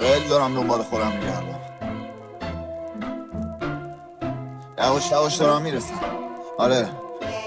خیلی دارم دنبال خودم میگردم. یواش یواش دارم میرسم. آره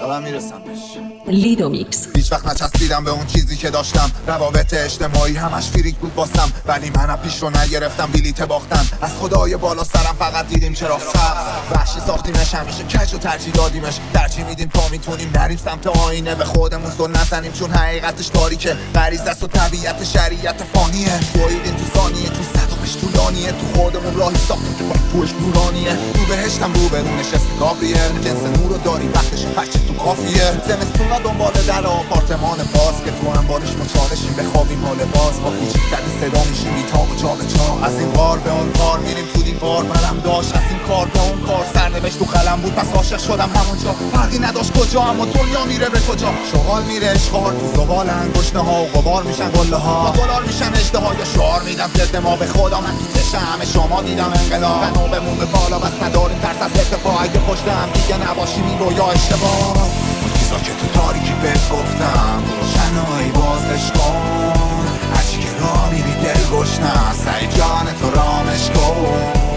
دارم میرسم بهش. لیدو میکس. هیچ وقت نچسبیدم به اون چیزی که داشتم. روابط اجتماعی همش فریک بود باستم، ولی منم پیش رو نگرفتم. بلیت باختن از خدای بالا سرم، فقط دیدیم چرا سبز وحشی ساختیمش، همیشه کج و ترجیح دادیمش. ترجیح میدیم تا میتونیم نریم سمت آینه، به خودمون زل نزنیم چون حقیقتش تاریکه. غریزه است و طبیعت شریعت فانیه. بریدیم تو ثانیه، تو صدامش طولانیه. تو خودمون راهی ساختیم که با پوش نورانیه. رو بهشتم رو به رو نشست کافیه. جنس نور رو داری وقتش پچه تو کافیه. زمستون دنبال در آپارتمان باز که تو هم بارش مچالشیم، بخوابیم حال باز. با کوچیک‌ترین صدا میشیم بی‌تاب و جا به جا. از این بار به اون بار میریم تو دیوار. منم داشت از این کار به اون کار، سرنوشت تو قلم بود پس عاشق شدم همونجا. فرقی نداشت کجا، اما دنیا میره به کجا. شغال میره اشغال تو زبال، انگشته ها و غبار میشن گله ها. دلار میشن اشتها یا شعار میدم ضد ما. به خدا من تو چشم همه شما دیدم انقلاب. قنوبمون به بالا بس نداریم ترس از اتفاق. اگه پشت هم دیگه نباشیم این رویا اشتباه. چیزا که تو تاریکی بهت گفتم، روشنایی بازش کن. هرچی که راه میری دل گشنه، سعی جان تو رامش کن.